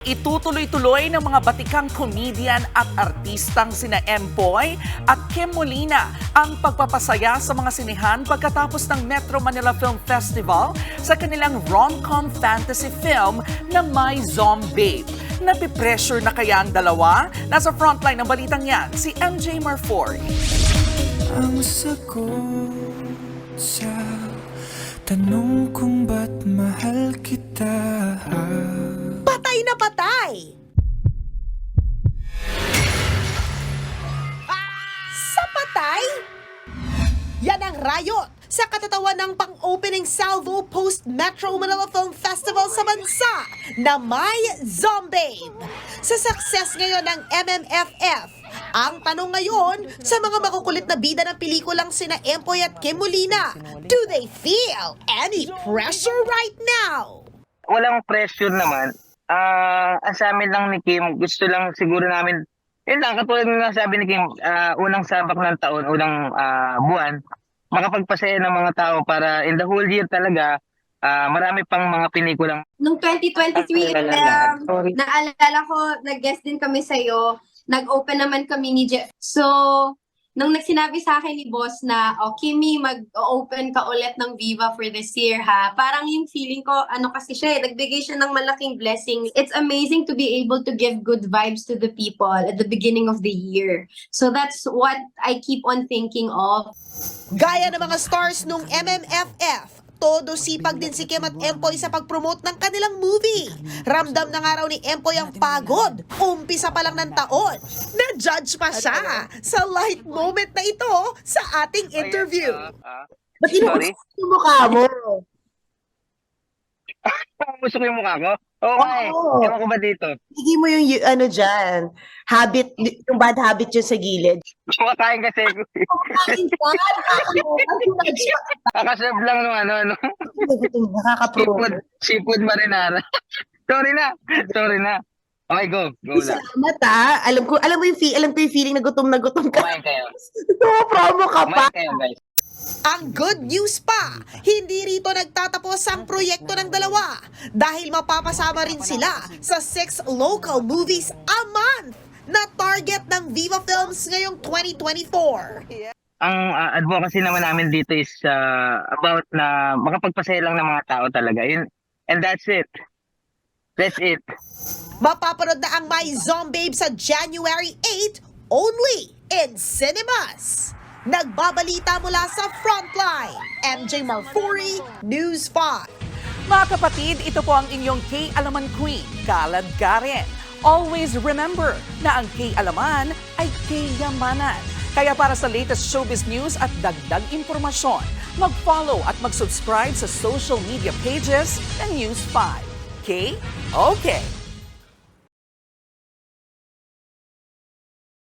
Itutuloy-tuloy ng mga batikang comedian at artistang sina Empoy at Kim Molina ang pagpapasaya sa mga sinihan pagkatapos ng Metro Manila Film Festival sa kanilang rom-com fantasy film na My Zombie. Napipressure na kaya ang dalawa? Nasa frontline ng balitang yan, si MJ Marfori. Ang sagot sa tanong kung ba't mahal kita. Patay na patay! Sa patay? Yan ang riot sa katatawan ng pang-opening salvo post-Metro Manila Film Festival sa bansa na My Zombie. Sa success ngayon ng MMFF, ang tanong ngayon sa mga makukulit na bida ng pelikulang sina Empoy at Kim Molina, do they feel any pressure right now? Walang pressure naman. Ang sa amin lang ni Kim, gusto lang siguro namin, yun lang, katulad ng nasabi ni Kim, unang sabak ng taon, unang buwan, makapagpasaya ng mga tao para in the whole year talaga, marami pang mga pelikulang. Nung 2023, naalala ko, nag-guest din kami sa'yo, nag-open naman kami ni Jeff. So, nung nagsinabi sa akin ni boss na, oh, Kimi, mag-open ka ulit ng Viva for this year, ha? Parang yung feeling ko, ano kasi siya, nagbigay siya ng malaking blessing. It's amazing to be able to give good vibes to the people at the beginning of the year. So that's what I keep on thinking of. Gaya ng mga stars nung MMFF, todo sipag din si Kim at Empoy sa pag-promote ng kanilang movie. Ramdam na nga raw ni Empoy ang pagod. Umpisa pa lang ng taon. Na-judge pa siya sa light moment na ito sa ating interview. Ba't sorry? Yung mukha mo. Gusto ko yung mukha ko? Okay. Oo. Ewan ko ba dito? Hindi mo yung ano dyan, habit, yung bad habit yun sa gilid. Kumakain kasi ko. Kakaserve lang nung ano. Nakaka-promote. Seafood marinara. Sorry na. Okay, go lang. Salamat Alam ko yung feeling na gutom ka. Kumain kayo. Promo ka pa. Kumain kayo, guys. Ang good news pa, hindi rito nagtatapos ang proyekto ng dalawa dahil mapapasama rin sila sa 6 local movies a month na target ng Viva Films ngayong 2024. Ang advocacy naman namin dito is about na makapagpasaya lang ng mga tao talaga. And that's it. That's it. Mapapanood na ang My Zombie sa January 8 only in cinemas. Nagbabalita mula sa Frontline, MJ Marfori, News 5. Mga kapatid, ito po ang inyong K-Alaman Queen, Kalad Karen. Always remember na ang K-Alaman ay K-Yamanan. Kaya para sa latest showbiz news at dagdag impormasyon, mag-follow at mag-subscribe sa social media pages ng News 5. K? Okay.